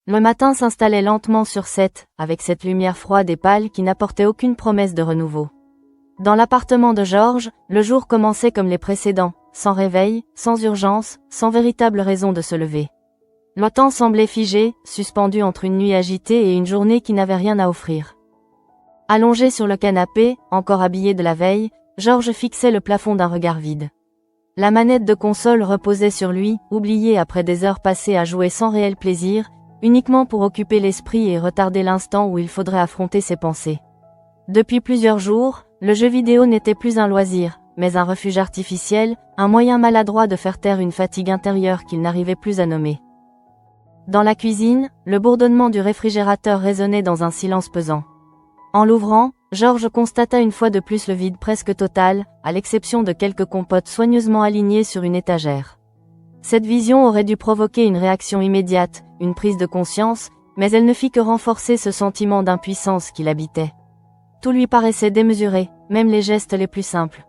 Le matin s'installait lentement sur Seth, avec cette lumière froide et pâle qui n'apportait aucune promesse de renouveau. Dans l'appartement de George, le jour commençait comme les précédents, sans réveil, sans urgence, sans véritable raison de se lever. Le temps semblait figé, suspendu entre une nuit agitée et une journée qui n'avait rien à offrir. Allongé sur le canapé, encore habillé de la veille, George fixait le plafond d'un regard vide. La manette de console reposait sur lui, oubliée après des heures passées à jouer sans réel plaisir, uniquement pour occuper l'esprit et retarder l'instant où il faudrait affronter ses pensées. Depuis plusieurs jours, le jeu vidéo n'était plus un loisir, mais un refuge artificiel, un moyen maladroit de faire taire une fatigue intérieure qu'il n'arrivait plus à nommer. Dans la cuisine, le bourdonnement du réfrigérateur résonnait dans un silence pesant. En l'ouvrant, George constata une fois de plus le vide presque total, à l'exception de quelques compotes soigneusement alignées sur une étagère. Cette vision aurait dû provoquer une réaction immédiate, une prise de conscience, mais elle ne fit que renforcer ce sentiment d'impuissance qui l'habitait. Tout lui paraissait démesuré, même les gestes les plus simples.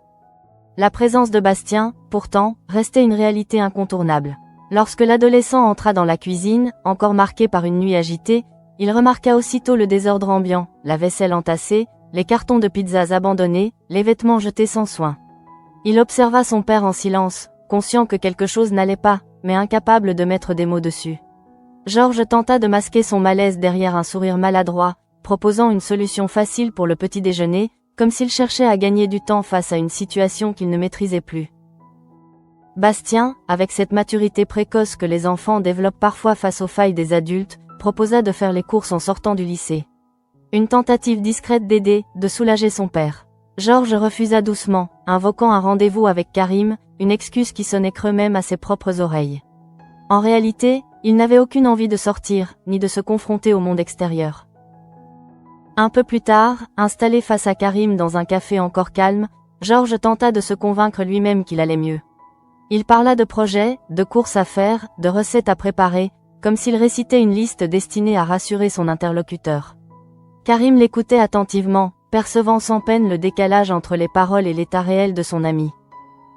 La présence de Bastien, pourtant, restait une réalité incontournable. Lorsque l'adolescent entra dans la cuisine, encore marquée par une nuit agitée, il remarqua aussitôt le désordre ambiant, la vaisselle entassée, les cartons de pizzas abandonnés, les vêtements jetés sans soin. Il observa son père en silence, conscient que quelque chose n'allait pas, mais incapable de mettre des mots dessus. George tenta de masquer son malaise derrière un sourire maladroit, proposant une solution facile pour le petit déjeuner, comme s'il cherchait à gagner du temps face à une situation qu'il ne maîtrisait plus. Bastien, avec cette maturité précoce que les enfants développent parfois face aux failles des adultes, proposa de faire les courses en sortant du lycée. Une tentative discrète d'aider, de soulager son père. George refusa doucement, invoquant un rendez-vous avec Karim, une excuse qui sonnait creux même à ses propres oreilles. En réalité, il n'avait aucune envie de sortir, ni de se confronter au monde extérieur. Un peu plus tard, installé face à Karim dans un café encore calme, George tenta de se convaincre lui-même qu'il allait mieux. Il parla de projets, de courses à faire, de recettes à préparer, comme s'il récitait une liste destinée à rassurer son interlocuteur. Karim l'écoutait attentivement, percevant sans peine le décalage entre les paroles et l'état réel de son ami.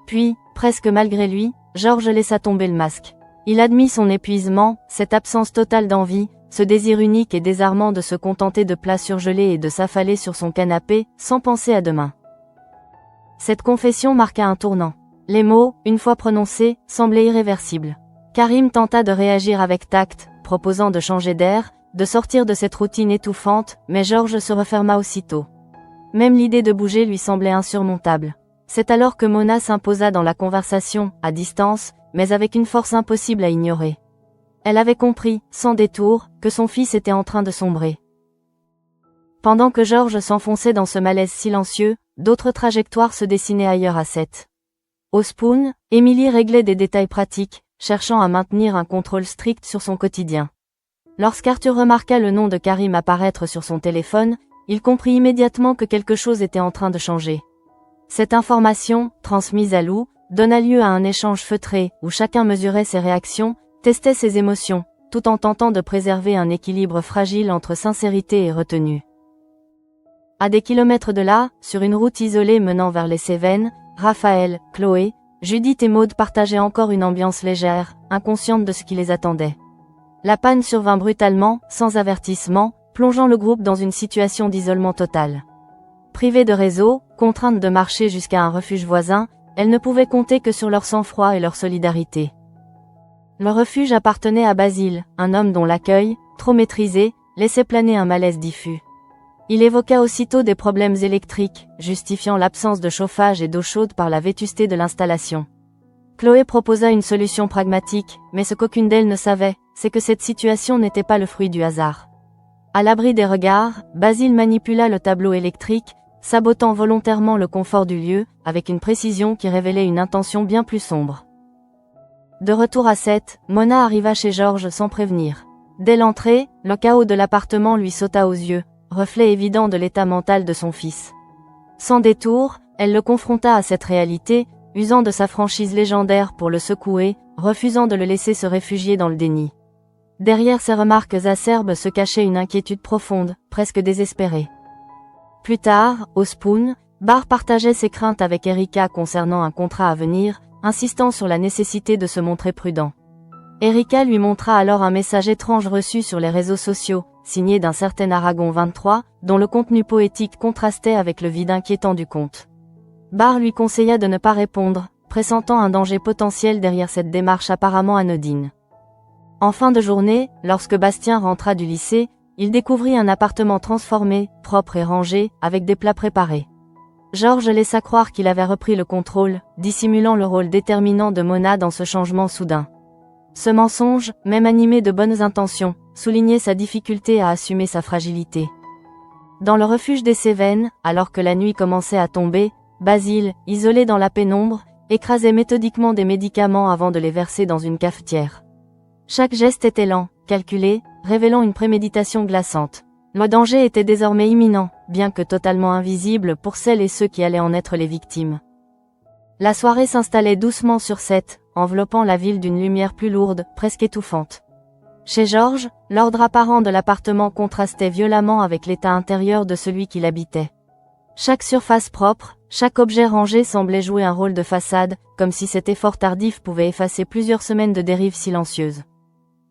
Puis, presque malgré lui, George laissa tomber le masque. Il admit son épuisement, cette absence totale d'envie, ce désir unique et désarmant de se contenter de plats surgelés et de s'affaler sur son canapé, sans penser à demain. Cette confession marqua un tournant. Les mots, une fois prononcés, semblaient irréversibles. Karim tenta de réagir avec tact, proposant de changer d'air, de sortir de cette routine étouffante, mais George se referma aussitôt. Même l'idée de bouger lui semblait insurmontable. C'est alors que Mona s'imposa dans la conversation, à distance, mais avec une force impossible à ignorer. Elle avait compris, sans détour, que son fils était en train de sombrer. Pendant que George s'enfonçait dans ce malaise silencieux, d'autres trajectoires se dessinaient ailleurs à Seth. Au Spoon, Emily réglait des détails pratiques, cherchant à maintenir un contrôle strict sur son quotidien. Lorsqu'Arthur remarqua le nom de Karim apparaître sur son téléphone, il comprit immédiatement que quelque chose était en train de changer. Cette information, transmise à Lou, donna lieu à un échange feutré, où chacun mesurait ses réactions, testait ses émotions, tout en tentant de préserver un équilibre fragile entre sincérité et retenue. À des kilomètres de là, sur une route isolée menant vers les Cévennes, Raphaël, Chloé, Judith et Maud partageaient encore une ambiance légère, inconsciente de ce qui les attendait. La panne survint brutalement, sans avertissement, plongeant le groupe dans une situation d'isolement total. Privées de réseau, contraintes de marcher jusqu'à un refuge voisin, elles ne pouvaient compter que sur leur sang-froid et leur solidarité. Le refuge appartenait à Basile, un homme dont l'accueil, trop maîtrisé, laissait planer un malaise diffus. Il évoqua aussitôt des problèmes électriques, justifiant l'absence de chauffage et d'eau chaude par la vétusté de l'installation. Chloé proposa une solution pragmatique, mais ce qu'aucune d'elles ne savait, c'est que cette situation n'était pas le fruit du hasard. À l'abri des regards, Basile manipula le tableau électrique, sabotant volontairement le confort du lieu, avec une précision qui révélait une intention bien plus sombre. De retour à Seth, Mona arriva chez George sans prévenir. Dès l'entrée, le chaos de l'appartement lui sauta aux yeux, reflet évident de l'état mental de son fils. Sans détour, elle le confronta à cette réalité, usant de sa franchise légendaire pour le secouer, refusant de le laisser se réfugier dans le déni. Derrière ces remarques acerbes se cachait une inquiétude profonde, presque désespérée. Plus tard, au Spoon, Barr partageait ses craintes avec Erika concernant un contrat à venir, insistant sur la nécessité de se montrer prudent. Erika lui montra alors un message étrange reçu sur les réseaux sociaux, signé d'un certain Aragon 23, dont le contenu poétique contrastait avec le vide inquiétant du conte. Barr lui conseilla de ne pas répondre, pressentant un danger potentiel derrière cette démarche apparemment anodine. En fin de journée, lorsque Bastien rentra du lycée, il découvrit un appartement transformé, propre et rangé, avec des plats préparés. Georges laissa croire qu'il avait repris le contrôle, dissimulant le rôle déterminant de Mona dans ce changement soudain. Ce mensonge, même animé de bonnes intentions, soulignait sa difficulté à assumer sa fragilité. Dans le refuge des Cévennes, alors que la nuit commençait à tomber, Basile, isolé dans la pénombre, écrasait méthodiquement des médicaments avant de les verser dans une cafetière. Chaque geste était lent, calculé, révélant une préméditation glaçante. Le danger était désormais imminent, bien que totalement invisible pour celles et ceux qui allaient en être les victimes. La soirée s'installait doucement sur Sète, enveloppant la ville d'une lumière plus lourde, presque étouffante. Chez Georges, l'ordre apparent de l'appartement contrastait violemment avec l'état intérieur de celui qui l'habitait. Chaque surface propre, chaque objet rangé semblait jouer un rôle de façade, comme si cet effort tardif pouvait effacer plusieurs semaines de dérive silencieuse.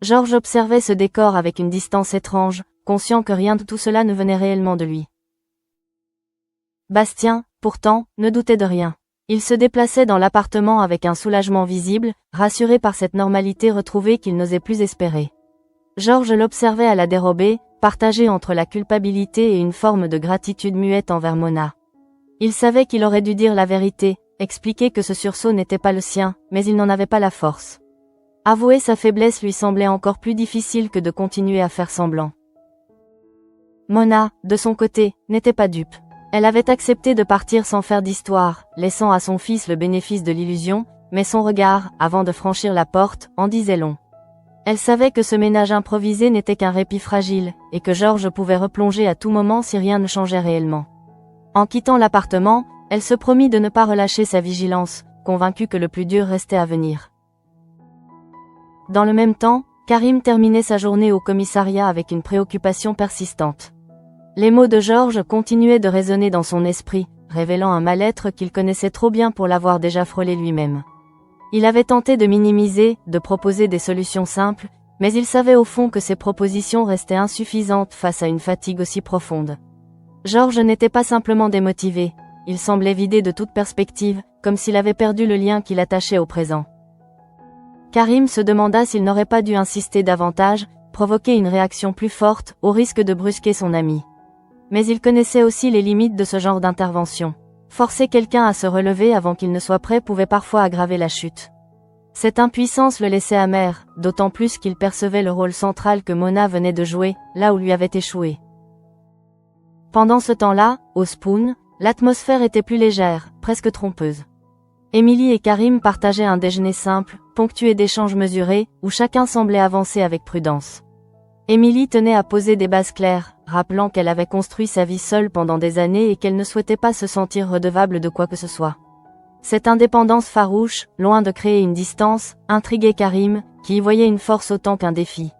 Georges observait ce décor avec une distance étrange, conscient que rien de tout cela ne venait réellement de lui. Bastien, pourtant, ne doutait de rien. Il se déplaçait dans l'appartement avec un soulagement visible, rassuré par cette normalité retrouvée qu'il n'osait plus espérer. Georges l'observait à la dérobée, partagé entre la culpabilité et une forme de gratitude muette envers Mona. Il savait qu'il aurait dû dire la vérité, expliquer que ce sursaut n'était pas le sien, mais il n'en avait pas la force. Avouer sa faiblesse lui semblait encore plus difficile que de continuer à faire semblant. Mona, de son côté, n'était pas dupe. Elle avait accepté de partir sans faire d'histoire, laissant à son fils le bénéfice de l'illusion, mais son regard, avant de franchir la porte, en disait long. Elle savait que ce ménage improvisé n'était qu'un répit fragile, et que Georges pouvait replonger à tout moment si rien ne changeait réellement. En quittant l'appartement, elle se promit de ne pas relâcher sa vigilance, convaincue que le plus dur restait à venir. Dans le même temps, Karim terminait sa journée au commissariat avec une préoccupation persistante. Les mots de Georges continuaient de résonner dans son esprit, révélant un mal-être qu'il connaissait trop bien pour l'avoir déjà frôlé lui-même. Il avait tenté de minimiser, de proposer des solutions simples, mais il savait au fond que ces propositions restaient insuffisantes face à une fatigue aussi profonde. Georges n'était pas simplement démotivé, il semblait vidé de toute perspective, comme s'il avait perdu le lien qui l'attachait au présent. Karim se demanda s'il n'aurait pas dû insister davantage, provoquer une réaction plus forte, au risque de brusquer son ami. Mais il connaissait aussi les limites de ce genre d'intervention. Forcer quelqu'un à se relever avant qu'il ne soit prêt pouvait parfois aggraver la chute. Cette impuissance le laissait amer, d'autant plus qu'il percevait le rôle central que Mona venait de jouer, là où lui avait échoué. Pendant ce temps-là, au Spoon, l'atmosphère était plus légère, presque trompeuse. Émilie et Karim partageaient un déjeuner simple, ponctué d'échanges mesurés, où chacun semblait avancer avec prudence. Émilie tenait à poser des bases claires, rappelant qu'elle avait construit sa vie seule pendant des années et qu'elle ne souhaitait pas se sentir redevable de quoi que ce soit. Cette indépendance farouche, loin de créer une distance, intriguait Karim, qui y voyait une force autant qu'un défi.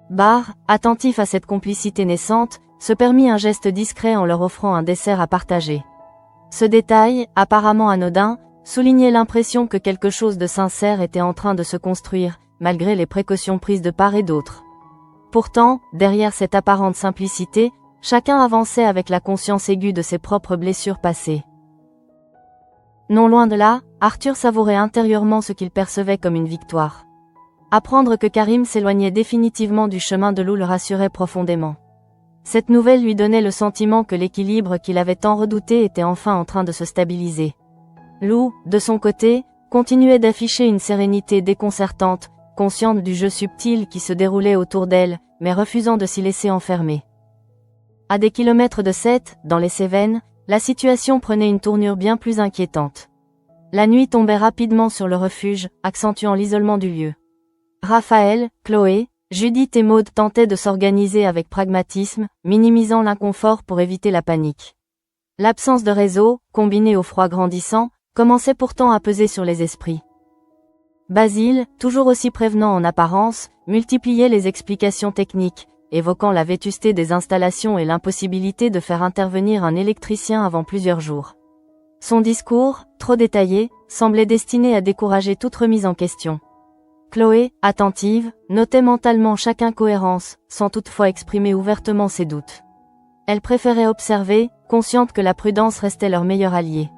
Barr, attentif à cette complicité naissante, se permit un geste discret en leur offrant un dessert à partager. Ce détail, apparemment anodin, soulignait l'impression que quelque chose de sincère était en train de se construire, malgré les précautions prises de part et d'autre. Pourtant, derrière cette apparente simplicité, chacun avançait avec la conscience aiguë de ses propres blessures passées. Non loin de là, Arthur savourait intérieurement ce qu'il percevait comme une victoire. Apprendre que Karim s'éloignait définitivement du chemin de Lou le rassurait profondément. Cette nouvelle lui donnait le sentiment que l'équilibre qu'il avait tant redouté était enfin en train de se stabiliser. Lou, de son côté, continuait d'afficher une sérénité déconcertante, consciente du jeu subtil qui se déroulait autour d'elle, mais refusant de s'y laisser enfermer. À des kilomètres de Sète, dans les Cévennes, la situation prenait une tournure bien plus inquiétante. La nuit tombait rapidement sur le refuge, accentuant l'isolement du lieu. Raphaël, Chloé, Judith et Maud tentaient de s'organiser avec pragmatisme, minimisant l'inconfort pour éviter la panique. L'absence de réseau, combinée au froid grandissant, commençait pourtant à peser sur les esprits. Basile, toujours aussi prévenant en apparence, multipliait les explications techniques, évoquant la vétusté des installations et l'impossibilité de faire intervenir un électricien avant plusieurs jours. Son discours, trop détaillé, semblait destiné à décourager toute remise en question. Chloé, attentive, notait mentalement chaque incohérence, sans toutefois exprimer ouvertement ses doutes. Elle préférait observer, consciente que la prudence restait leur meilleur allié.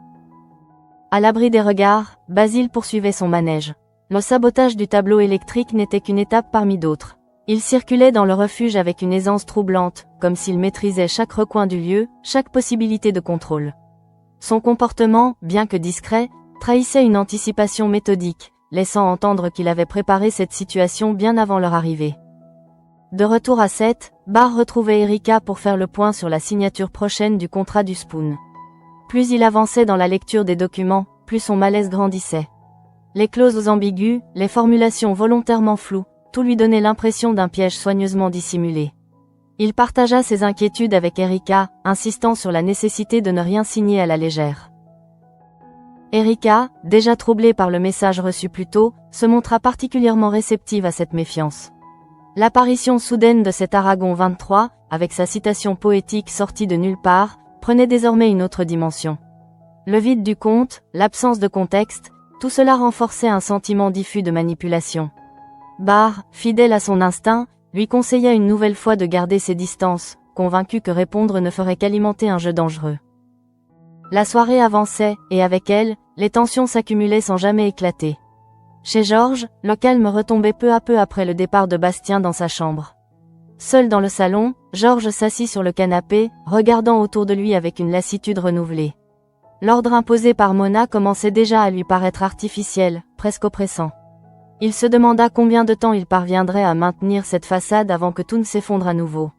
À l'abri des regards, Basile poursuivait son manège. Le sabotage du tableau électrique n'était qu'une étape parmi d'autres. Il circulait dans le refuge avec une aisance troublante, comme s'il maîtrisait chaque recoin du lieu, chaque possibilité de contrôle. Son comportement, bien que discret, trahissait une anticipation méthodique, laissant entendre qu'il avait préparé cette situation bien avant leur arrivée. De retour à 7, Barr retrouvait Erika pour faire le point sur la signature prochaine du contrat du Spoon. Plus il avançait dans la lecture des documents, plus son malaise grandissait. Les clauses ambiguës, les formulations volontairement floues, tout lui donnait l'impression d'un piège soigneusement dissimulé. Il partagea ses inquiétudes avec Erika, insistant sur la nécessité de ne rien signer à la légère. Erika, déjà troublée par le message reçu plus tôt, se montra particulièrement réceptive à cette méfiance. L'apparition soudaine de cet Aragon 23, avec sa citation poétique sortie de nulle part, prenait désormais une autre dimension. Le vide du conte, l'absence de contexte, tout cela renforçait un sentiment diffus de manipulation. Barr, fidèle à son instinct, lui conseilla une nouvelle fois de garder ses distances, convaincu que répondre ne ferait qu'alimenter un jeu dangereux. La soirée avançait, et avec elle, les tensions s'accumulaient sans jamais éclater. Chez Georges, le calme retombait peu à peu après le départ de Bastien dans sa chambre. Seul dans le salon, Georges s'assit sur le canapé, regardant autour de lui avec une lassitude renouvelée. L'ordre imposé par Mona commençait déjà à lui paraître artificiel, presque oppressant. Il se demanda combien de temps il parviendrait à maintenir cette façade avant que tout ne s'effondre à nouveau.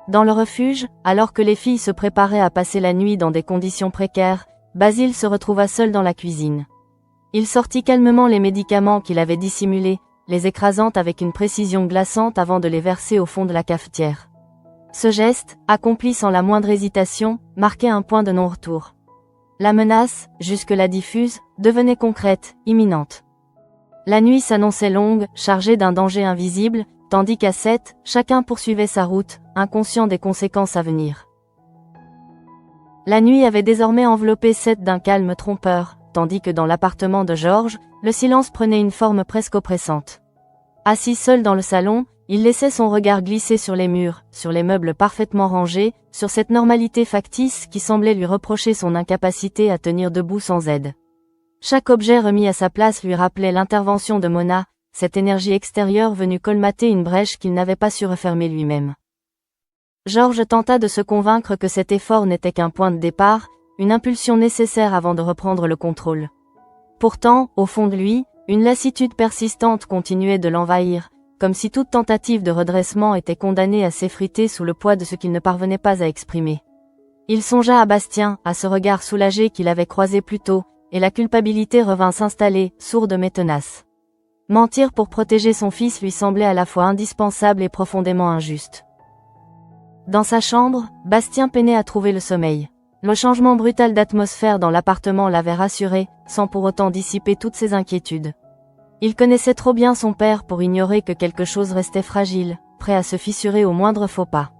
Dans le refuge, alors que les filles se préparaient à passer la nuit dans des conditions précaires, Basile se retrouva seul dans la cuisine. Il sortit calmement les médicaments qu'il avait dissimulés, les écrasant avec une précision glaçante avant de les verser au fond de la cafetière. Ce geste, accompli sans la moindre hésitation, marquait un point de non-retour. La menace, jusque-là diffuse, devenait concrète, imminente. La nuit s'annonçait longue, chargée d'un danger invisible, tandis qu'à 7, chacun poursuivait sa route, inconscient des conséquences à venir. La nuit avait désormais enveloppé 7 d'un calme trompeur, tandis que dans l'appartement de Georges, le silence prenait une forme presque oppressante. Assis seul dans le salon, il laissait son regard glisser sur les murs, sur les meubles parfaitement rangés, sur cette normalité factice qui semblait lui reprocher son incapacité à tenir debout sans aide. Chaque objet remis à sa place lui rappelait l'intervention de Mona, cette énergie extérieure venue colmater une brèche qu'il n'avait pas su refermer lui-même. Georges tenta de se convaincre que cet effort n'était qu'un point de départ, une impulsion nécessaire avant de reprendre le contrôle. Pourtant, au fond de lui, une lassitude persistante continuait de l'envahir, comme si toute tentative de redressement était condamnée à s'effriter sous le poids de ce qu'il ne parvenait pas à exprimer. Il songea à Bastien, à ce regard soulagé qu'il avait croisé plus tôt, et la culpabilité revint s'installer, sourde mais tenace. Mentir pour protéger son fils lui semblait à la fois indispensable et profondément injuste. Dans sa chambre, Bastien peinait à trouver le sommeil. Le changement brutal d'atmosphère dans l'appartement l'avait rassuré, sans pour autant dissiper toutes ses inquiétudes. Il connaissait trop bien son père pour ignorer que quelque chose restait fragile, prêt à se fissurer au moindre faux pas.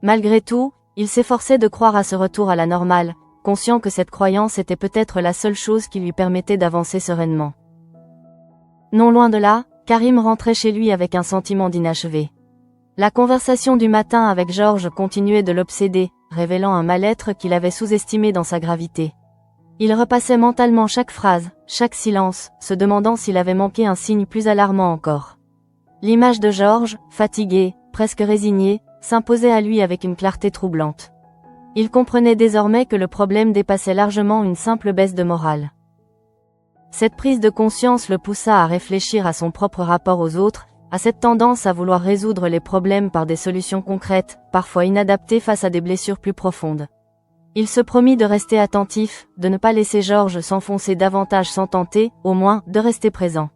Malgré tout, il s'efforçait de croire à ce retour à la normale, conscient que cette croyance était peut-être la seule chose qui lui permettait d'avancer sereinement. Non loin de là, Karim rentrait chez lui avec un sentiment d'inachevé. La conversation du matin avec Georges continuait de l'obséder, révélant un mal-être qu'il avait sous-estimé dans sa gravité. Il repassait mentalement chaque phrase, chaque silence, se demandant s'il avait manqué un signe plus alarmant encore. L'image de Georges, fatigué, presque résigné, s'imposait à lui avec une clarté troublante. Il comprenait désormais que le problème dépassait largement une simple baisse de morale. Cette prise de conscience le poussa à réfléchir à son propre rapport aux autres, à cette tendance à vouloir résoudre les problèmes par des solutions concrètes, parfois inadaptées face à des blessures plus profondes. Il se promit de rester attentif, de ne pas laisser Georges s'enfoncer davantage sans tenter, au moins, de rester présent.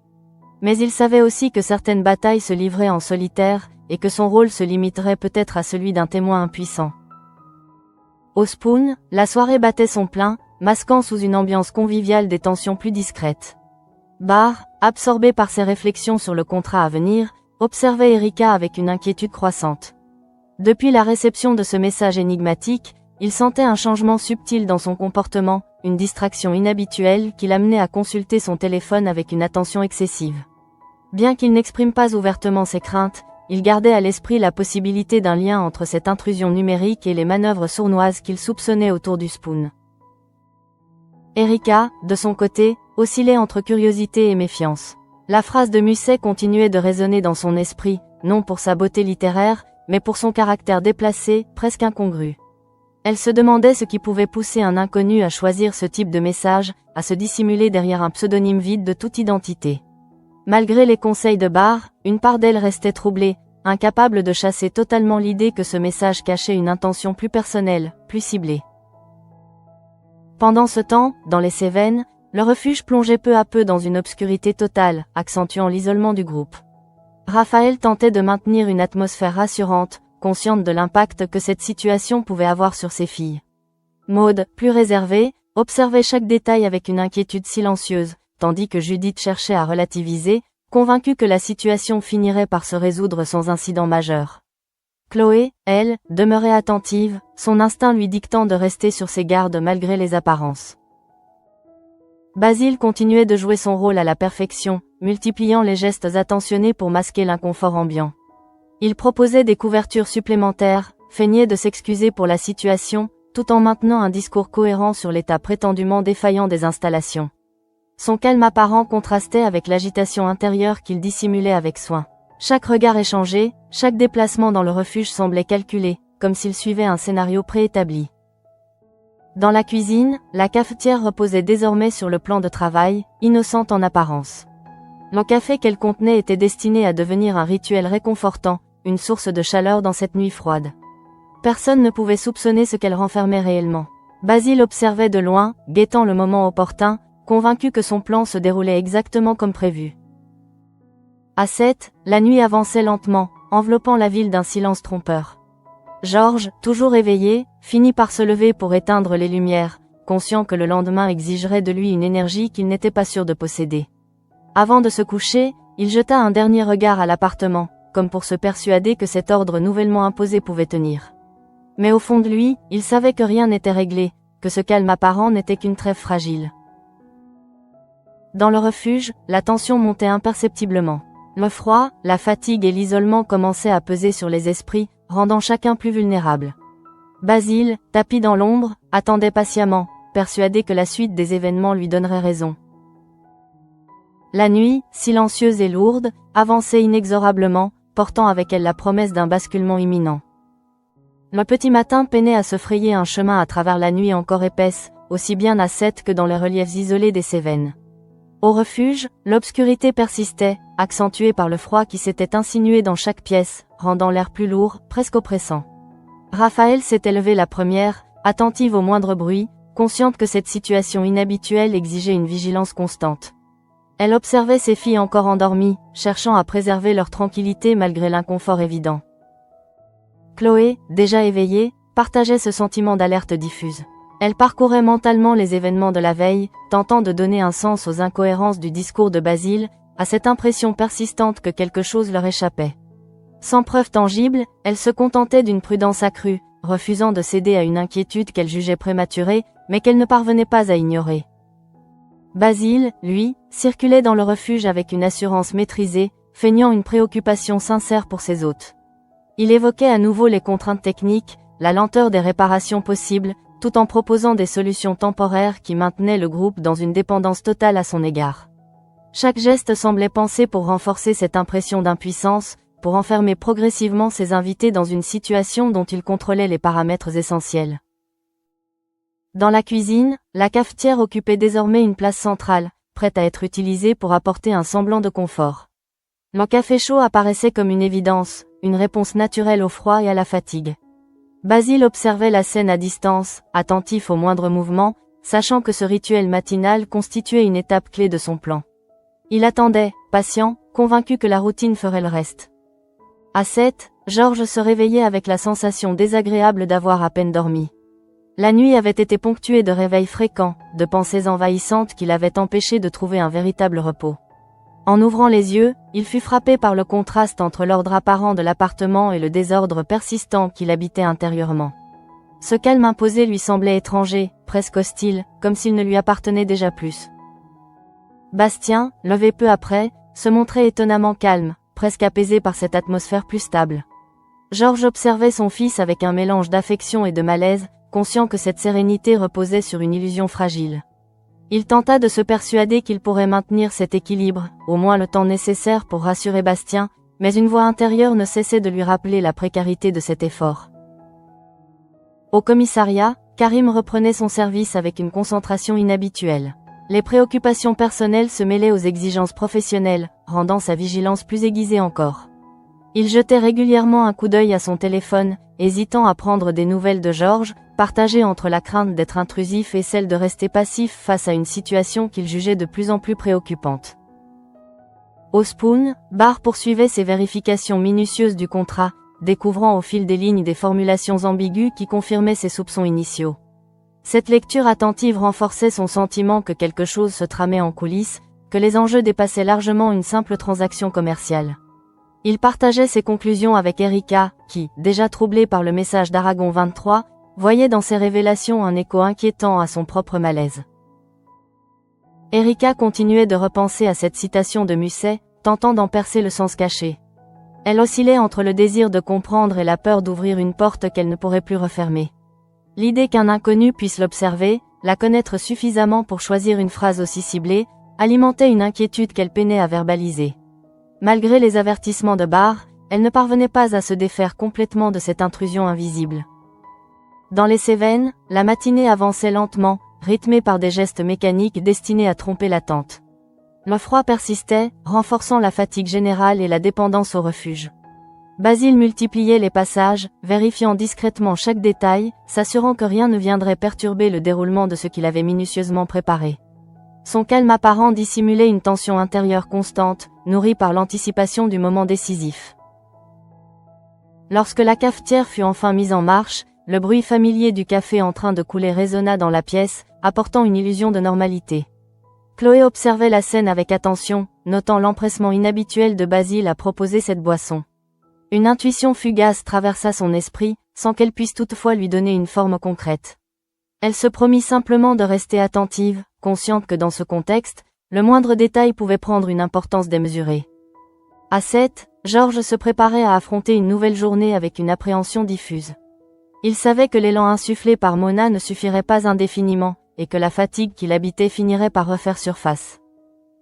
Mais il savait aussi que certaines batailles se livraient en solitaire, et que son rôle se limiterait peut-être à celui d'un témoin impuissant. Au Spoon, la soirée battait son plein, masquant sous une ambiance conviviale des tensions plus discrètes. Barr, absorbé par ses réflexions sur le contrat à venir, observait Erika avec une inquiétude croissante. Depuis la réception de ce message énigmatique, il sentait un changement subtil dans son comportement, une distraction inhabituelle qui l'amenait à consulter son téléphone avec une attention excessive. Bien qu'il n'exprime pas ouvertement ses craintes, il gardait à l'esprit la possibilité d'un lien entre cette intrusion numérique et les manœuvres sournoises qu'il soupçonnait autour du Spoon. Erika, de son côté, oscillait entre curiosité et méfiance. La phrase de Musset continuait de résonner dans son esprit, non pour sa beauté littéraire, mais pour son caractère déplacé, presque incongru. Elle se demandait ce qui pouvait pousser un inconnu à choisir ce type de message, à se dissimuler derrière un pseudonyme vide de toute identité. Malgré les conseils de Barr, une part d'elle restait troublée, incapable de chasser totalement l'idée que ce message cachait une intention plus personnelle, plus ciblée. Pendant ce temps, dans les Cévennes, le refuge plongeait peu à peu dans une obscurité totale, accentuant l'isolement du groupe. Raphaël tentait de maintenir une atmosphère rassurante, consciente de l'impact que cette situation pouvait avoir sur ses filles. Maud, plus réservée, observait chaque détail avec une inquiétude silencieuse, tandis que Judith cherchait à relativiser, convaincue que la situation finirait par se résoudre sans incident majeur. Chloé, elle, demeurait attentive, son instinct lui dictant de rester sur ses gardes malgré les apparences. Basile continuait de jouer son rôle à la perfection, multipliant les gestes attentionnés pour masquer l'inconfort ambiant. Il proposait des couvertures supplémentaires, feignait de s'excuser pour la situation, tout en maintenant un discours cohérent sur l'état prétendument défaillant des installations. Son calme apparent contrastait avec l'agitation intérieure qu'il dissimulait avec soin. Chaque regard échangé, chaque déplacement dans le refuge semblait calculé, comme s'il suivait un scénario préétabli. Dans la cuisine, la cafetière reposait désormais sur le plan de travail, innocente en apparence. Le café qu'elle contenait était destiné à devenir un rituel réconfortant, une source de chaleur dans cette nuit froide. Personne ne pouvait soupçonner ce qu'elle renfermait réellement. Basile observait de loin, guettant le moment opportun, convaincu que son plan se déroulait exactement comme prévu. À 7, la nuit avançait lentement, enveloppant la ville d'un silence trompeur. Georges, toujours éveillé, finit par se lever pour éteindre les lumières, conscient que le lendemain exigerait de lui une énergie qu'il n'était pas sûr de posséder. Avant de se coucher, il jeta un dernier regard à l'appartement, comme pour se persuader que cet ordre nouvellement imposé pouvait tenir. Mais au fond de lui, il savait que rien n'était réglé, que ce calme apparent n'était qu'une trêve fragile. Dans le refuge, la tension montait imperceptiblement. Le froid, la fatigue et l'isolement commençaient à peser sur les esprits, rendant chacun plus vulnérable. Basile, tapi dans l'ombre, attendait patiemment, persuadé que la suite des événements lui donnerait raison. La nuit, silencieuse et lourde, avançait inexorablement, portant avec elle la promesse d'un basculement imminent. Le petit matin peinait à se frayer un chemin à travers la nuit encore épaisse, aussi bien à 7 que dans les reliefs isolés des Cévennes. Au refuge, l'obscurité persistait, accentuée par le froid qui s'était insinué dans chaque pièce, rendant l'air plus lourd, presque oppressant. Raphaël s'était levée la première, attentive au moindre bruit, consciente que cette situation inhabituelle exigeait une vigilance constante. Elle observait ses filles encore endormies, cherchant à préserver leur tranquillité malgré l'inconfort évident. Chloé, déjà éveillée, partageait ce sentiment d'alerte diffuse. Elle parcourait mentalement les événements de la veille, tentant de donner un sens aux incohérences du discours de Basile, à cette impression persistante que quelque chose leur échappait. Sans preuve tangible, elle se contentait d'une prudence accrue, refusant de céder à une inquiétude qu'elle jugeait prématurée, mais qu'elle ne parvenait pas à ignorer. Basile, lui, circulait dans le refuge avec une assurance maîtrisée, feignant une préoccupation sincère pour ses hôtes. Il évoquait à nouveau les contraintes techniques, la lenteur des réparations possibles, tout en proposant des solutions temporaires qui maintenaient le groupe dans une dépendance totale à son égard. Chaque geste semblait pensé pour renforcer cette impression d'impuissance, pour enfermer progressivement ses invités dans une situation dont il contrôlait les paramètres essentiels. Dans la cuisine, la cafetière occupait désormais une place centrale, prête à être utilisée pour apporter un semblant de confort. Le café chaud apparaissait comme une évidence, une réponse naturelle au froid et à la fatigue. Basile observait la scène à distance, attentif au moindre mouvement, sachant que ce rituel matinal constituait une étape clé de son plan. Il attendait, patient, convaincu que la routine ferait le reste. À 7, Georges se réveillait avec la sensation désagréable d'avoir à peine dormi. La nuit avait été ponctuée de réveils fréquents, de pensées envahissantes qui l'avaient empêché de trouver un véritable repos. En ouvrant les yeux, il fut frappé par le contraste entre l'ordre apparent de l'appartement et le désordre persistant qui l'habitait intérieurement. Ce calme imposé lui semblait étranger, presque hostile, comme s'il ne lui appartenait déjà plus. Bastien, levé peu après, se montrait étonnamment calme, presque apaisé par cette atmosphère plus stable. Georges observait son fils avec un mélange d'affection et de malaise, conscient que cette sérénité reposait sur une illusion fragile. Il tenta de se persuader qu'il pourrait maintenir cet équilibre, au moins le temps nécessaire pour rassurer Bastien, mais une voix intérieure ne cessait de lui rappeler la précarité de cet effort. Au commissariat, Karim reprenait son service avec une concentration inhabituelle. Les préoccupations personnelles se mêlaient aux exigences professionnelles, rendant sa vigilance plus aiguisée encore. Il jetait régulièrement un coup d'œil à son téléphone, hésitant à prendre des nouvelles de Georges, partagé entre la crainte d'être intrusif et celle de rester passif face à une situation qu'il jugeait de plus en plus préoccupante. Au Spoon, Barre poursuivait ses vérifications minutieuses du contrat, découvrant au fil des lignes des formulations ambiguës qui confirmaient ses soupçons initiaux. Cette lecture attentive renforçait son sentiment que quelque chose se tramait en coulisses, que les enjeux dépassaient largement une simple transaction commerciale. Il partageait ses conclusions avec Erika, qui, déjà troublée par le message d'Aragon 23, voyait dans ces révélations un écho inquiétant à son propre malaise. Erika continuait de repenser à cette citation de Musset, tentant d'en percer le sens caché. Elle oscillait entre le désir de comprendre et la peur d'ouvrir une porte qu'elle ne pourrait plus refermer. L'idée qu'un inconnu puisse l'observer, la connaître suffisamment pour choisir une phrase aussi ciblée, alimentait une inquiétude qu'elle peinait à verbaliser. Malgré les avertissements de Barre, elle ne parvenait pas à se défaire complètement de cette intrusion invisible. Dans les Cévennes, la matinée avançait lentement, rythmée par des gestes mécaniques destinés à tromper l'attente. Le froid persistait, renforçant la fatigue générale et la dépendance au refuge. Basile multipliait les passages, vérifiant discrètement chaque détail, s'assurant que rien ne viendrait perturber le déroulement de ce qu'il avait minutieusement préparé. Son calme apparent dissimulait une tension intérieure constante, nourrie par l'anticipation du moment décisif. Lorsque la cafetière fut enfin mise en marche, le bruit familier du café en train de couler résonna dans la pièce, apportant une illusion de normalité. Chloé observait la scène avec attention, notant l'empressement inhabituel de Basile à proposer cette boisson. Une intuition fugace traversa son esprit, sans qu'elle puisse toutefois lui donner une forme concrète. Elle se promit simplement de rester attentive, consciente que dans ce contexte, le moindre détail pouvait prendre une importance démesurée. À 7, Georges se préparait à affronter une nouvelle journée avec une appréhension diffuse. Il savait que l'élan insufflé par Mona ne suffirait pas indéfiniment, et que la fatigue qui l'habitait finirait par refaire surface.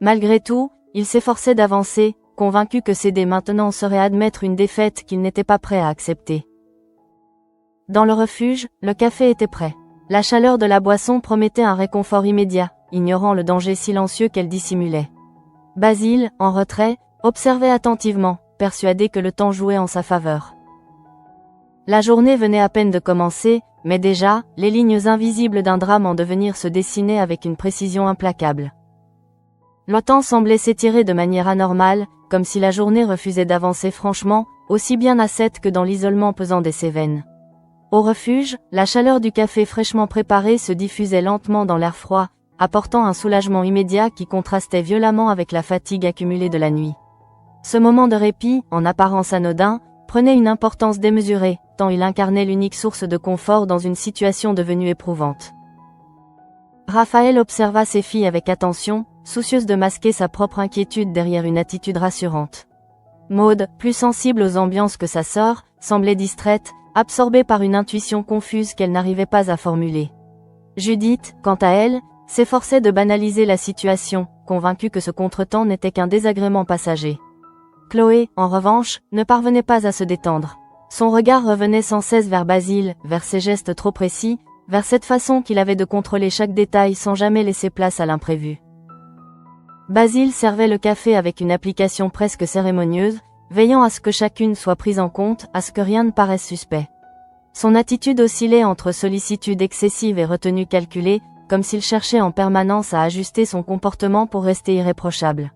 Malgré tout, il s'efforçait d'avancer, convaincu que céder maintenant serait admettre une défaite qu'il n'était pas prêt à accepter. Dans le refuge, le café était prêt. La chaleur de la boisson promettait un réconfort immédiat, ignorant le danger silencieux qu'elle dissimulait. Basile, en retrait, observait attentivement, persuadé que le temps jouait en sa faveur. La journée venait à peine de commencer, mais déjà, les lignes invisibles d'un drame en devenir se dessinaient avec une précision implacable. Le temps semblait s'étirer de manière anormale, comme si la journée refusait d'avancer franchement, aussi bien à 7 que dans l'isolement pesant des Cévennes. Au refuge, la chaleur du café fraîchement préparé se diffusait lentement dans l'air froid, apportant un soulagement immédiat qui contrastait violemment avec la fatigue accumulée de la nuit. Ce moment de répit, en apparence anodin, prenait une importance démesurée, tant il incarnait l'unique source de confort dans une situation devenue éprouvante. Raphaël observa ses filles avec attention, soucieuse de masquer sa propre inquiétude derrière une attitude rassurante. Maud, plus sensible aux ambiances que sa sœur, semblait distraite, absorbée par une intuition confuse qu'elle n'arrivait pas à formuler. Judith, quant à elle, s'efforçait de banaliser la situation, convaincue que ce contretemps n'était qu'un désagrément passager. Chloé, en revanche, ne parvenait pas à se détendre. Son regard revenait sans cesse vers Basile, vers ses gestes trop précis, vers cette façon qu'il avait de contrôler chaque détail sans jamais laisser place à l'imprévu. Basile servait le café avec une application presque cérémonieuse, veillant à ce que chacune soit prise en compte, à ce que rien ne paraisse suspect. Son attitude oscillait entre sollicitude excessive et retenue calculée, comme s'il cherchait en permanence à ajuster son comportement pour rester irréprochable.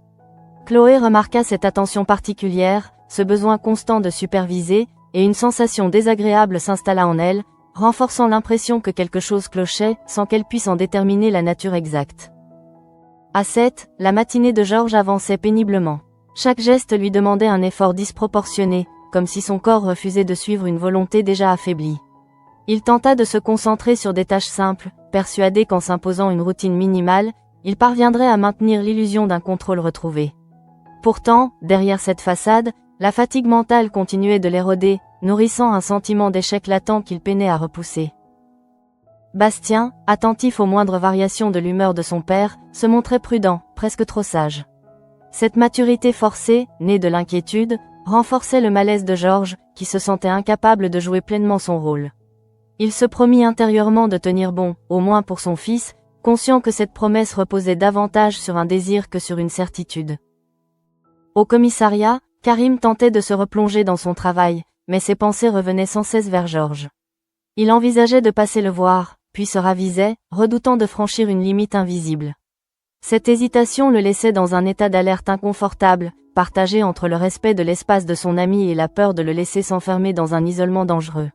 Chloé remarqua cette attention particulière, ce besoin constant de superviser, et une sensation désagréable s'installa en elle, renforçant l'impression que quelque chose clochait, sans qu'elle puisse en déterminer la nature exacte. À 7, la matinée de Georges avançait péniblement. Chaque geste lui demandait un effort disproportionné, comme si son corps refusait de suivre une volonté déjà affaiblie. Il tenta de se concentrer sur des tâches simples, persuadé qu'en s'imposant une routine minimale, il parviendrait à maintenir l'illusion d'un contrôle retrouvé. Pourtant, derrière cette façade, la fatigue mentale continuait de l'éroder, nourrissant un sentiment d'échec latent qu'il peinait à repousser. Bastien, attentif aux moindres variations de l'humeur de son père, se montrait prudent, presque trop sage. Cette maturité forcée, née de l'inquiétude, renforçait le malaise de Georges, qui se sentait incapable de jouer pleinement son rôle. Il se promit intérieurement de tenir bon, au moins pour son fils, conscient que cette promesse reposait davantage sur un désir que sur une certitude. Au commissariat, Karim tentait de se replonger dans son travail, mais ses pensées revenaient sans cesse vers Georges. Il envisageait de passer le voir, puis se ravisait, redoutant de franchir une limite invisible. Cette hésitation le laissait dans un état d'alerte inconfortable, partagé entre le respect de l'espace de son ami et la peur de le laisser s'enfermer dans un isolement dangereux.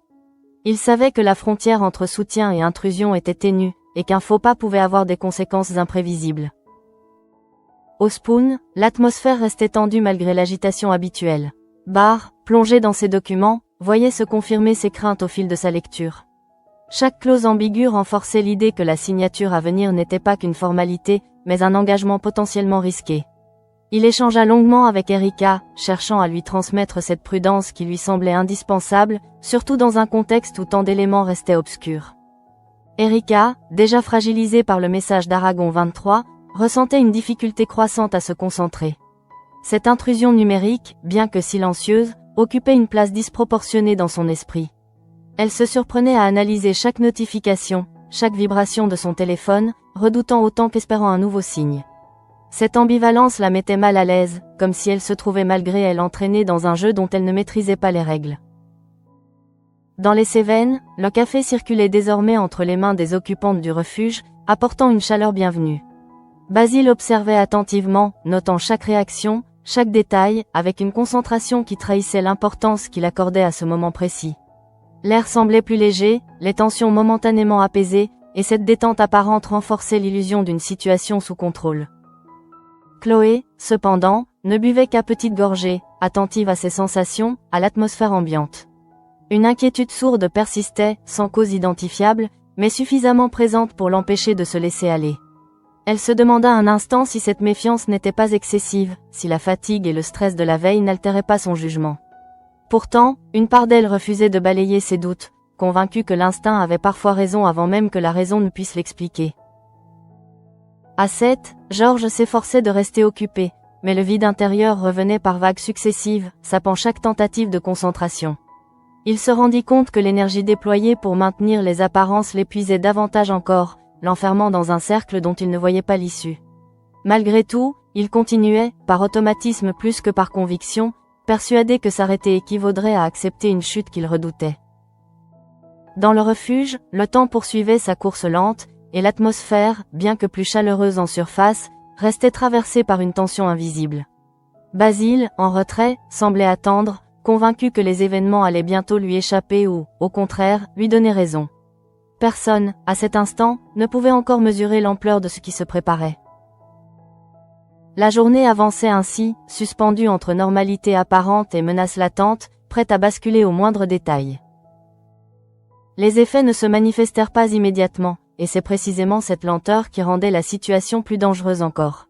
Il savait que la frontière entre soutien et intrusion était ténue, et qu'un faux pas pouvait avoir des conséquences imprévisibles. Au Spoon, l'atmosphère restait tendue malgré l'agitation habituelle. Barr, plongé dans ses documents, voyait se confirmer ses craintes au fil de sa lecture. Chaque clause ambiguë renforçait l'idée que la signature à venir n'était pas qu'une formalité, mais un engagement potentiellement risqué. Il échangea longuement avec Erika, cherchant à lui transmettre cette prudence qui lui semblait indispensable, surtout dans un contexte où tant d'éléments restaient obscurs. Erika, déjà fragilisée par le message d'Aragon 23, ressentait une difficulté croissante à se concentrer. Cette intrusion numérique, bien que silencieuse, occupait une place disproportionnée dans son esprit. Elle se surprenait à analyser chaque notification, chaque vibration de son téléphone, redoutant autant qu'espérant un nouveau signe. Cette ambivalence la mettait mal à l'aise, comme si elle se trouvait malgré elle entraînée dans un jeu dont elle ne maîtrisait pas les règles. Dans les Cévennes, le café circulait désormais entre les mains des occupantes du refuge, apportant une chaleur bienvenue. Basile observait attentivement, notant chaque réaction, chaque détail, avec une concentration qui trahissait l'importance qu'il accordait à ce moment précis. L'air semblait plus léger, les tensions momentanément apaisées, et cette détente apparente renforçait l'illusion d'une situation sous contrôle. Chloé, cependant, ne buvait qu'à petites gorgées, attentive à ses sensations, à l'atmosphère ambiante. Une inquiétude sourde persistait, sans cause identifiable, mais suffisamment présente pour l'empêcher de se laisser aller. Elle se demanda un instant si cette méfiance n'était pas excessive, si la fatigue et le stress de la veille n'altéraient pas son jugement. Pourtant, une part d'elle refusait de balayer ses doutes, convaincue que l'instinct avait parfois raison avant même que la raison ne puisse l'expliquer. À 7, Georges s'efforçait de rester occupé, mais le vide intérieur revenait par vagues successives, sapant chaque tentative de concentration. Il se rendit compte que l'énergie déployée pour maintenir les apparences l'épuisait davantage encore, l'enfermant dans un cercle dont il ne voyait pas l'issue. Malgré tout, il continuait, par automatisme plus que par conviction, persuadé que s'arrêter équivaudrait à accepter une chute qu'il redoutait. Dans le refuge, le temps poursuivait sa course lente, et l'atmosphère, bien que plus chaleureuse en surface, restait traversée par une tension invisible. Basile, en retrait, semblait attendre, convaincu que les événements allaient bientôt lui échapper ou, au contraire, lui donner raison. Personne, à cet instant, ne pouvait encore mesurer l'ampleur de ce qui se préparait. La journée avançait ainsi, suspendue entre normalité apparente et menace latente, prête à basculer au moindre détail. Les effets ne se manifestèrent pas immédiatement, et c'est précisément cette lenteur qui rendait la situation plus dangereuse encore.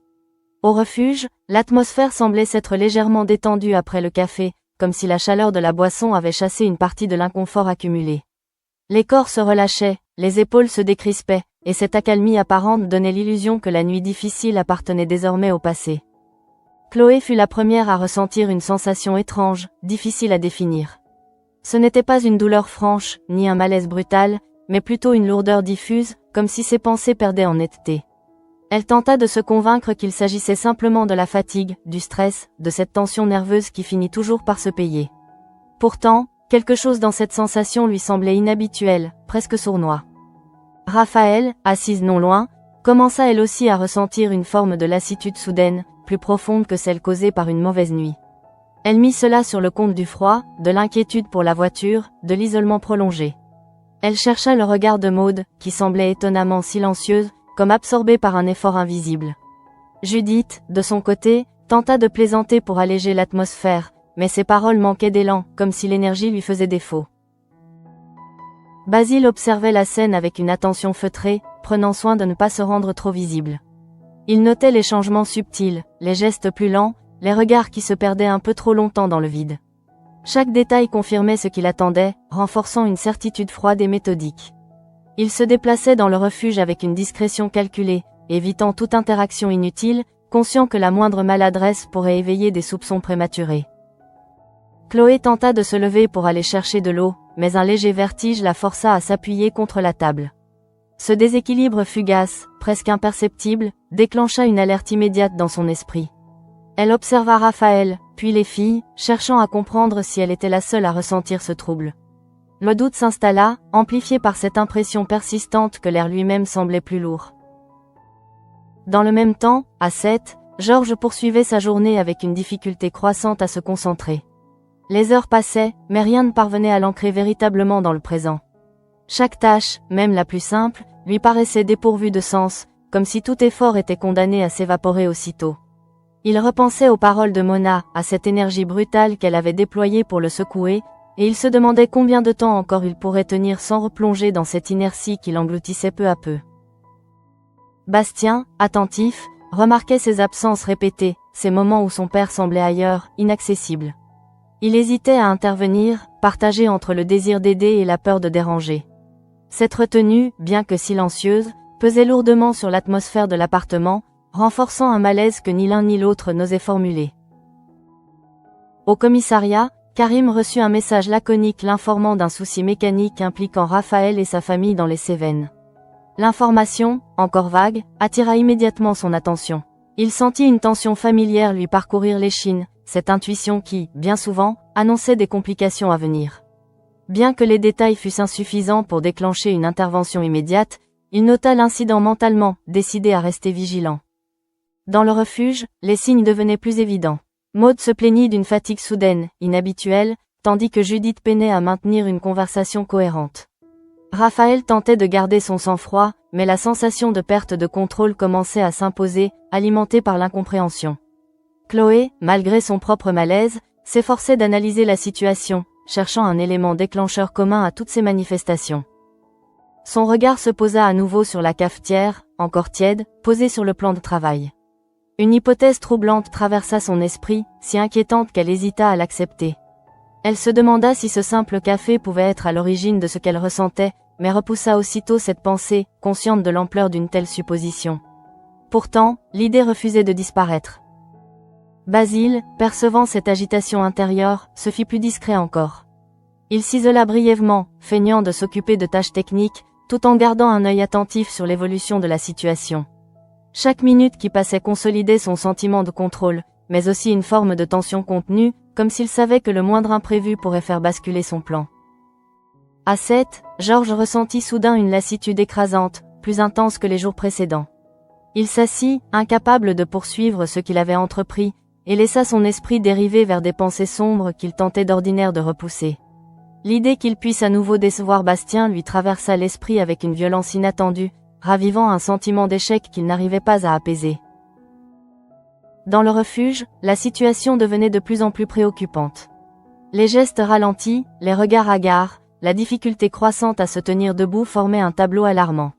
Au refuge, l'atmosphère semblait s'être légèrement détendue après le café, comme si la chaleur de la boisson avait chassé une partie de l'inconfort accumulé. Les corps se relâchaient, les épaules se décrispaient, et cette accalmie apparente donnait l'illusion que la nuit difficile appartenait désormais au passé. Chloé fut la première à ressentir une sensation étrange, difficile à définir. Ce n'était pas une douleur franche, ni un malaise brutal, mais plutôt une lourdeur diffuse, comme si ses pensées perdaient en netteté. Elle tenta de se convaincre qu'il s'agissait simplement de la fatigue, du stress, de cette tension nerveuse qui finit toujours par se payer. Pourtant, quelque chose dans cette sensation lui semblait inhabituel, presque sournois. Raphaël, assise non loin, commença elle aussi à ressentir une forme de lassitude soudaine, plus profonde que celle causée par une mauvaise nuit. Elle mit cela sur le compte du froid, de l'inquiétude pour la voiture, de l'isolement prolongé. Elle chercha le regard de Maude, qui semblait étonnamment silencieuse, comme absorbée par un effort invisible. Judith, de son côté, tenta de plaisanter pour alléger l'atmosphère, mais ses paroles manquaient d'élan, comme si l'énergie lui faisait défaut. Basile observait la scène avec une attention feutrée, prenant soin de ne pas se rendre trop visible. Il notait les changements subtils, les gestes plus lents, les regards qui se perdaient un peu trop longtemps dans le vide. Chaque détail confirmait ce qu'il attendait, renforçant une certitude froide et méthodique. Il se déplaçait dans le refuge avec une discrétion calculée, évitant toute interaction inutile, conscient que la moindre maladresse pourrait éveiller des soupçons prématurés. Chloé tenta de se lever pour aller chercher de l'eau, mais un léger vertige la força à s'appuyer contre la table. Ce déséquilibre fugace, presque imperceptible, déclencha une alerte immédiate dans son esprit. Elle observa Raphaël, puis les filles, cherchant à comprendre si elle était la seule à ressentir ce trouble. Le doute s'installa, amplifié par cette impression persistante que l'air lui-même semblait plus lourd. Dans le même temps, à 7, Georges poursuivait sa journée avec une difficulté croissante à se concentrer. Les heures passaient, mais rien ne parvenait à l'ancrer véritablement dans le présent. Chaque tâche, même la plus simple, lui paraissait dépourvue de sens, comme si tout effort était condamné à s'évaporer aussitôt. Il repensait aux paroles de Mona, à cette énergie brutale qu'elle avait déployée pour le secouer, et il se demandait combien de temps encore il pourrait tenir sans replonger dans cette inertie qui l'engloutissait peu à peu. Bastien, attentif, remarquait ses absences répétées, ces moments où son père semblait ailleurs, inaccessible. Il hésitait à intervenir, partagé entre le désir d'aider et la peur de déranger. Cette retenue, bien que silencieuse, pesait lourdement sur l'atmosphère de l'appartement, renforçant un malaise que ni l'un ni l'autre n'osait formuler. Au commissariat, Karim reçut un message laconique l'informant d'un souci mécanique impliquant Raphaël et sa famille dans les Cévennes. L'information, encore vague, attira immédiatement son attention. Il sentit une tension familière lui parcourir l'échine, cette intuition qui, bien souvent, annonçait des complications à venir. Bien que les détails fussent insuffisants pour déclencher une intervention immédiate, il nota l'incident mentalement, décidé à rester vigilant. Dans le refuge, les signes devenaient plus évidents. Maud se plaignit d'une fatigue soudaine, inhabituelle, tandis que Judith peinait à maintenir une conversation cohérente. Raphaël tentait de garder son sang-froid, mais la sensation de perte de contrôle commençait à s'imposer, alimentée par l'incompréhension. Chloé, malgré son propre malaise, s'efforçait d'analyser la situation, cherchant un élément déclencheur commun à toutes ces manifestations. Son regard se posa à nouveau sur la cafetière, encore tiède, posée sur le plan de travail. Une hypothèse troublante traversa son esprit, si inquiétante qu'elle hésita à l'accepter. Elle se demanda si ce simple café pouvait être à l'origine de ce qu'elle ressentait, mais repoussa aussitôt cette pensée, consciente de l'ampleur d'une telle supposition. Pourtant, l'idée refusait de disparaître. Basile, percevant cette agitation intérieure, se fit plus discret encore. Il s'isola brièvement, feignant de s'occuper de tâches techniques, tout en gardant un œil attentif sur l'évolution de la situation. Chaque minute qui passait consolidait son sentiment de contrôle, mais aussi une forme de tension contenue, comme s'il savait que le moindre imprévu pourrait faire basculer son plan. À 7, Georges ressentit soudain une lassitude écrasante, plus intense que les jours précédents. Il s'assit, incapable de poursuivre ce qu'il avait entrepris, et laissa son esprit dériver vers des pensées sombres qu'il tentait d'ordinaire de repousser. L'idée qu'il puisse à nouveau décevoir Bastien lui traversa l'esprit avec une violence inattendue, ravivant un sentiment d'échec qu'il n'arrivait pas à apaiser. Dans le refuge, la situation devenait de plus en plus préoccupante. Les gestes ralentis, les regards hagards, la difficulté croissante à se tenir debout formaient un tableau alarmant.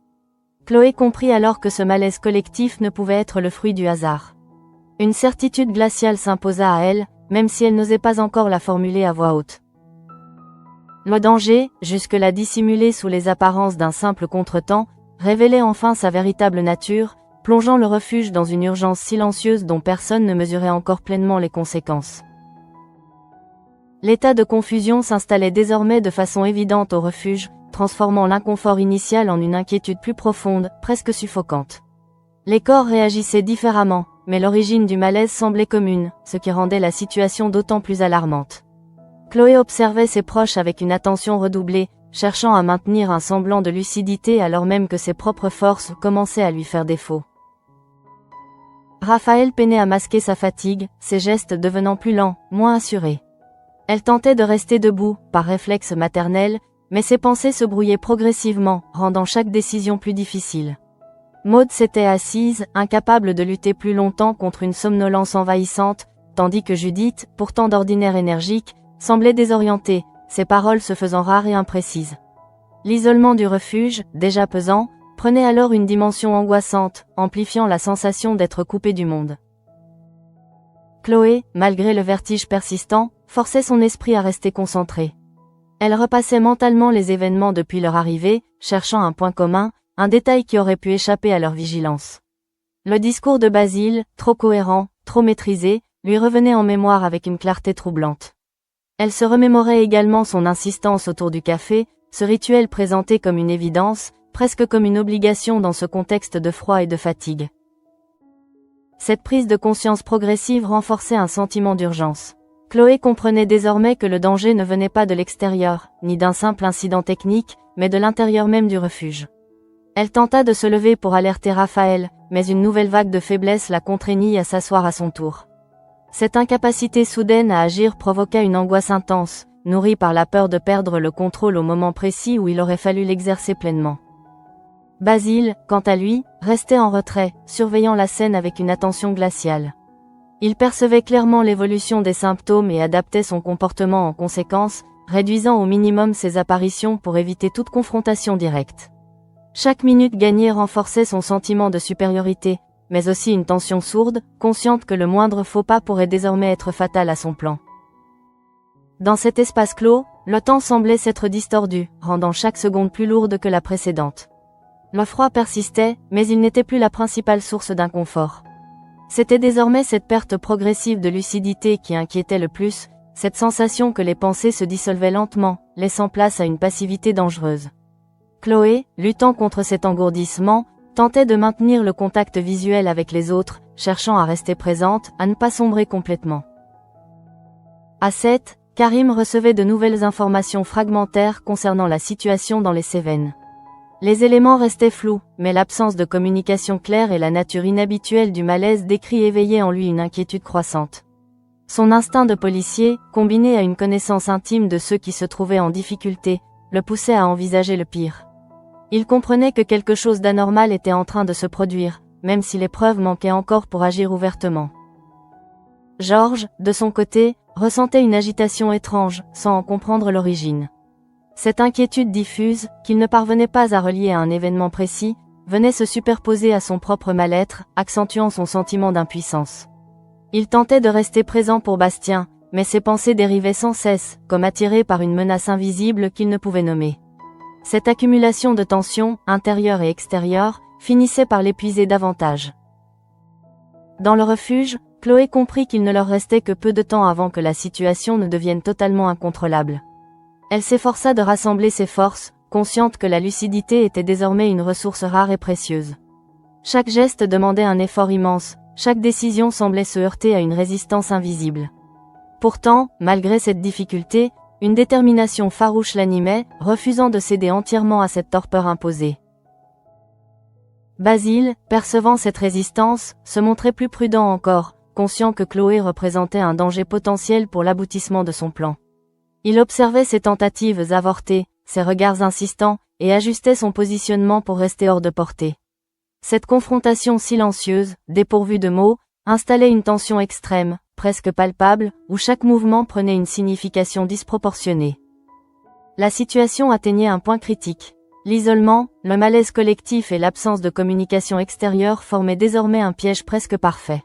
Chloé comprit alors que ce malaise collectif ne pouvait être le fruit du hasard. Une certitude glaciale s'imposa à elle, même si elle n'osait pas encore la formuler à voix haute. Le danger, jusque-là dissimulé sous les apparences d'un simple contretemps, révélait enfin sa véritable nature, plongeant le refuge dans une urgence silencieuse dont personne ne mesurait encore pleinement les conséquences. L'état de confusion s'installait désormais de façon évidente au refuge, transformant l'inconfort initial en une inquiétude plus profonde, presque suffocante. Les corps réagissaient différemment, mais l'origine du malaise semblait commune, ce qui rendait la situation d'autant plus alarmante. Chloé observait ses proches avec une attention redoublée, cherchant à maintenir un semblant de lucidité alors même que ses propres forces commençaient à lui faire défaut. Raphaël peinait à masquer sa fatigue, ses gestes devenant plus lents, moins assurés. Elle tentait de rester debout, par réflexe maternel, mais ses pensées se brouillaient progressivement, rendant chaque décision plus difficile. Maud s'était assise, incapable de lutter plus longtemps contre une somnolence envahissante, tandis que Judith, pourtant d'ordinaire énergique, semblait désorientée, ses paroles se faisant rares et imprécises. L'isolement du refuge, déjà pesant, prenait alors une dimension angoissante, amplifiant la sensation d'être coupée du monde. Chloé, malgré le vertige persistant, forçait son esprit à rester concentré. Elle repassait mentalement les événements depuis leur arrivée, cherchant un point commun, un détail qui aurait pu échapper à leur vigilance. Le discours de Basile, trop cohérent, trop maîtrisé, lui revenait en mémoire avec une clarté troublante. Elle se remémorait également son insistance autour du café, ce rituel présenté comme une évidence, presque comme une obligation dans ce contexte de froid et de fatigue. Cette prise de conscience progressive renforçait un sentiment d'urgence. Chloé comprenait désormais que le danger ne venait pas de l'extérieur, ni d'un simple incident technique, mais de l'intérieur même du refuge. Elle tenta de se lever pour alerter Raphaël, mais une nouvelle vague de faiblesse la contraignit à s'asseoir à son tour. Cette incapacité soudaine à agir provoqua une angoisse intense, nourrie par la peur de perdre le contrôle au moment précis où il aurait fallu l'exercer pleinement. Basile, quant à lui, restait en retrait, surveillant la scène avec une attention glaciale. Il percevait clairement l'évolution des symptômes et adaptait son comportement en conséquence, réduisant au minimum ses apparitions pour éviter toute confrontation directe. Chaque minute gagnée renforçait son sentiment de supériorité, mais aussi une tension sourde, consciente que le moindre faux pas pourrait désormais être fatal à son plan. Dans cet espace clos, le temps semblait s'être distordu, rendant chaque seconde plus lourde que la précédente. Le froid persistait, mais il n'était plus la principale source d'inconfort. C'était désormais cette perte progressive de lucidité qui inquiétait le plus, cette sensation que les pensées se dissolvaient lentement, laissant place à une passivité dangereuse. Chloé, luttant contre cet engourdissement, tentait de maintenir le contact visuel avec les autres, cherchant à rester présente, à ne pas sombrer complètement. À 7, Karim recevait de nouvelles informations fragmentaires concernant la situation dans les Cévennes. Les éléments restaient flous, mais l'absence de communication claire et la nature inhabituelle du malaise décrit éveillaient en lui une inquiétude croissante. Son instinct de policier, combiné à une connaissance intime de ceux qui se trouvaient en difficulté, le poussait à envisager le pire. Il comprenait que quelque chose d'anormal était en train de se produire, même si les preuves manquaient encore pour agir ouvertement. Georges, de son côté, ressentait une agitation étrange, sans en comprendre l'origine. Cette inquiétude diffuse, qu'il ne parvenait pas à relier à un événement précis, venait se superposer à son propre mal-être, accentuant son sentiment d'impuissance. Il tentait de rester présent pour Bastien, mais ses pensées dérivaient sans cesse, comme attirées par une menace invisible qu'il ne pouvait nommer. Cette accumulation de tensions, intérieures et extérieures, finissait par l'épuiser davantage. Dans le refuge, Chloé comprit qu'il ne leur restait que peu de temps avant que la situation ne devienne totalement incontrôlable. Elle s'efforça de rassembler ses forces, consciente que la lucidité était désormais une ressource rare et précieuse. Chaque geste demandait un effort immense, chaque décision semblait se heurter à une résistance invisible. Pourtant, malgré cette difficulté, une détermination farouche l'animait, refusant de céder entièrement à cette torpeur imposée. Basile, percevant cette résistance, se montrait plus prudent encore, conscient que Chloé représentait un danger potentiel pour l'aboutissement de son plan. Il observait ses tentatives avortées, ses regards insistants, et ajustait son positionnement pour rester hors de portée. Cette confrontation silencieuse, dépourvue de mots, installait une tension extrême, presque palpable, où chaque mouvement prenait une signification disproportionnée. La situation atteignait un point critique. L'isolement, le malaise collectif et l'absence de communication extérieure formaient désormais un piège presque parfait.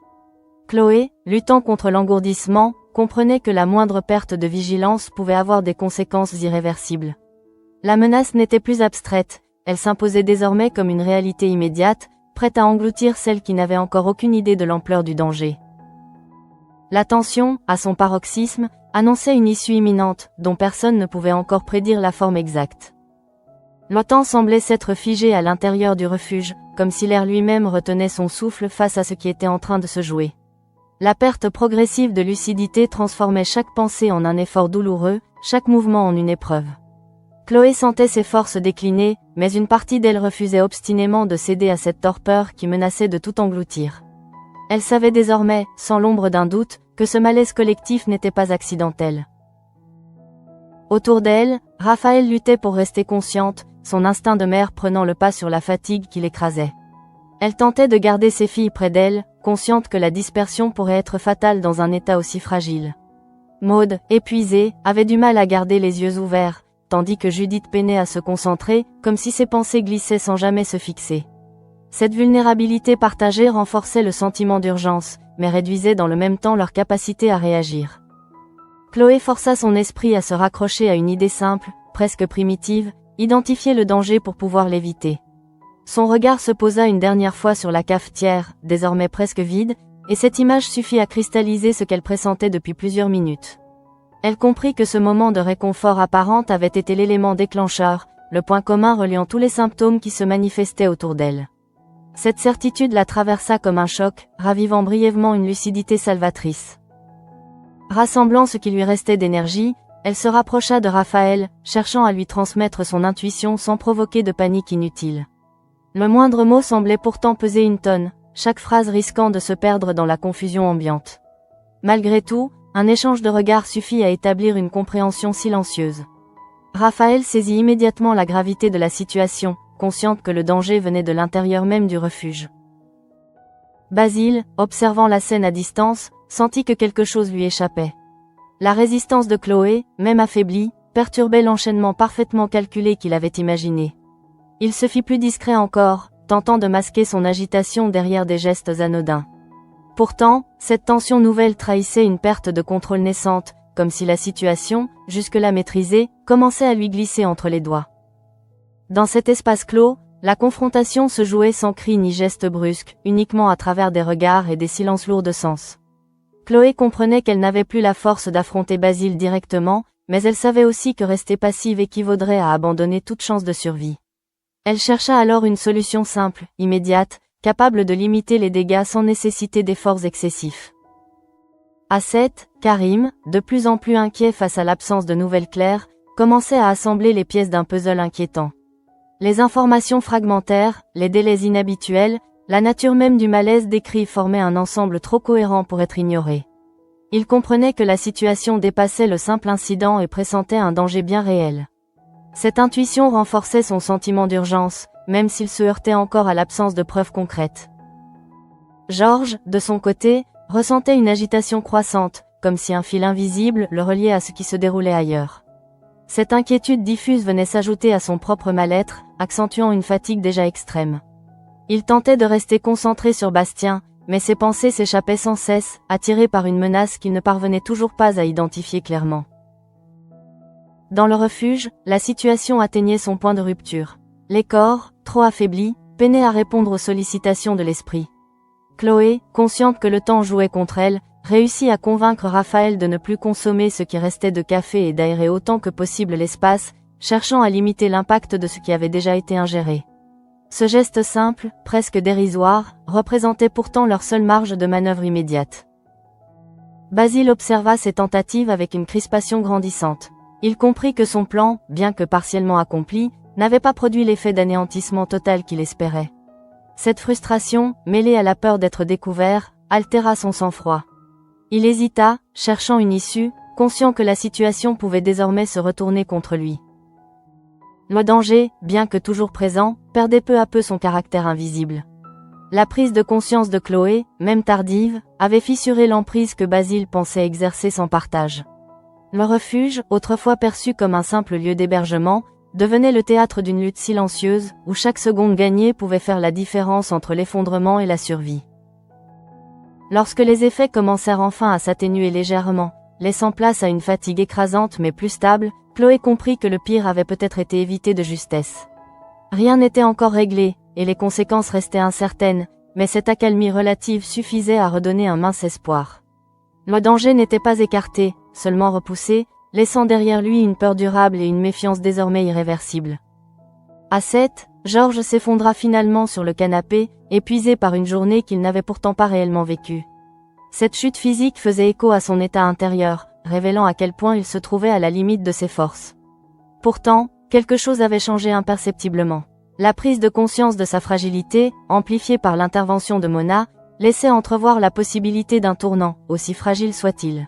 Chloé, luttant contre l'engourdissement, comprenait que la moindre perte de vigilance pouvait avoir des conséquences irréversibles. La menace n'était plus abstraite, elle s'imposait désormais comme une réalité immédiate, prête à engloutir celle qui n'avait encore aucune idée de l'ampleur du danger. La tension, à son paroxysme, annonçait une issue imminente, dont personne ne pouvait encore prédire la forme exacte. Le temps semblait s'être figé à l'intérieur du refuge, comme si l'air lui-même retenait son souffle face à ce qui était en train de se jouer. La perte progressive de lucidité transformait chaque pensée en un effort douloureux, chaque mouvement en une épreuve. Chloé sentait ses forces décliner, mais une partie d'elle refusait obstinément de céder à cette torpeur qui menaçait de tout engloutir. Elle savait désormais, sans l'ombre d'un doute, que ce malaise collectif n'était pas accidentel. Autour d'elle, Raphaël luttait pour rester consciente, son instinct de mère prenant le pas sur la fatigue qui l'écrasait. Elle tentait de garder ses filles près d'elle, consciente que la dispersion pourrait être fatale dans un état aussi fragile. Maud, épuisée, avait du mal à garder les yeux ouverts, tandis que Judith peinait à se concentrer, comme si ses pensées glissaient sans jamais se fixer. Cette vulnérabilité partagée renforçait le sentiment d'urgence, mais réduisait dans le même temps leur capacité à réagir. Chloé força son esprit à se raccrocher à une idée simple, presque primitive, identifier le danger pour pouvoir l'éviter. Son regard se posa une dernière fois sur la cafetière, désormais presque vide, et cette image suffit à cristalliser ce qu'elle pressentait depuis plusieurs minutes. Elle comprit que ce moment de réconfort apparent avait été l'élément déclencheur, le point commun reliant tous les symptômes qui se manifestaient autour d'elle. Cette certitude la traversa comme un choc, ravivant brièvement une lucidité salvatrice. Rassemblant ce qui lui restait d'énergie, elle se rapprocha de Raphaël, cherchant à lui transmettre son intuition sans provoquer de panique inutile. Le moindre mot semblait pourtant peser une tonne, chaque phrase risquant de se perdre dans la confusion ambiante. Malgré tout, un échange de regards suffit à établir une compréhension silencieuse. Raphaël saisit immédiatement la gravité de la situation, consciente que le danger venait de l'intérieur même du refuge. Basile, observant la scène à distance, sentit que quelque chose lui échappait. La résistance de Chloé, même affaiblie, perturbait l'enchaînement parfaitement calculé qu'il avait imaginé. Il se fit plus discret encore, tentant de masquer son agitation derrière des gestes anodins. Pourtant, cette tension nouvelle trahissait une perte de contrôle naissante, comme si la situation, jusque-là maîtrisée, commençait à lui glisser entre les doigts. Dans cet espace clos, la confrontation se jouait sans cris ni gestes brusques, uniquement à travers des regards et des silences lourds de sens. Chloé comprenait qu'elle n'avait plus la force d'affronter Basile directement, mais elle savait aussi que rester passive équivaudrait à abandonner toute chance de survie. Elle chercha alors une solution simple, immédiate, capable de limiter les dégâts sans nécessiter d'efforts excessifs. À 7, Karim, de plus en plus inquiet face à l'absence de nouvelles claires, commençait à assembler les pièces d'un puzzle inquiétant. Les informations fragmentaires, les délais inhabituels, la nature même du malaise décrit formaient un ensemble trop cohérent pour être ignoré. Il comprenait que la situation dépassait le simple incident et pressentait un danger bien réel. Cette intuition renforçait son sentiment d'urgence, même s'il se heurtait encore à l'absence de preuves concrètes. Georges, de son côté, ressentait une agitation croissante, comme si un fil invisible le reliait à ce qui se déroulait ailleurs. Cette inquiétude diffuse venait s'ajouter à son propre mal-être, accentuant une fatigue déjà extrême. Il tentait de rester concentré sur Bastien, mais ses pensées s'échappaient sans cesse, attirées par une menace qu'il ne parvenait toujours pas à identifier clairement. Dans le refuge, la situation atteignait son point de rupture. Les corps, trop affaiblis, peinaient à répondre aux sollicitations de l'esprit. Chloé, consciente que le temps jouait contre elle, réussit à convaincre Raphaël de ne plus consommer ce qui restait de café et d'aérer autant que possible l'espace, cherchant à limiter l'impact de ce qui avait déjà été ingéré. Ce geste simple, presque dérisoire, représentait pourtant leur seule marge de manœuvre immédiate. Basile observa ces tentatives avec une crispation grandissante. Il comprit que son plan, bien que partiellement accompli, n'avait pas produit l'effet d'anéantissement total qu'il espérait. Cette frustration, mêlée à la peur d'être découvert, altéra son sang-froid. Il hésita, cherchant une issue, conscient que la situation pouvait désormais se retourner contre lui. Le danger, bien que toujours présent, perdait peu à peu son caractère invisible. La prise de conscience de Chloé, même tardive, avait fissuré l'emprise que Basile pensait exercer sans partage. Le refuge, autrefois perçu comme un simple lieu d'hébergement, devenait le théâtre d'une lutte silencieuse, où chaque seconde gagnée pouvait faire la différence entre l'effondrement et la survie. Lorsque les effets commencèrent enfin à s'atténuer légèrement, laissant place à une fatigue écrasante mais plus stable, Chloé comprit que le pire avait peut-être été évité de justesse. Rien n'était encore réglé, et les conséquences restaient incertaines, mais cette accalmie relative suffisait à redonner un mince espoir. Le danger n'était pas écarté, seulement repoussé, laissant derrière lui une peur durable et une méfiance désormais irréversible. À 7, Georges s'effondra finalement sur le canapé, épuisé par une journée qu'il n'avait pourtant pas réellement vécue. Cette chute physique faisait écho à son état intérieur, révélant à quel point il se trouvait à la limite de ses forces. Pourtant, quelque chose avait changé imperceptiblement. La prise de conscience de sa fragilité, amplifiée par l'intervention de Mona, laissait entrevoir la possibilité d'un tournant, aussi fragile soit-il.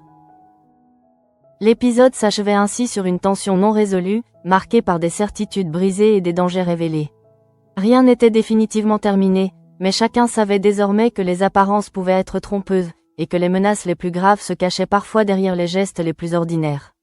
L'épisode s'achevait ainsi sur une tension non résolue, marquée par des certitudes brisées et des dangers révélés. Rien n'était définitivement terminé, mais chacun savait désormais que les apparences pouvaient être trompeuses, et que les menaces les plus graves se cachaient parfois derrière les gestes les plus ordinaires.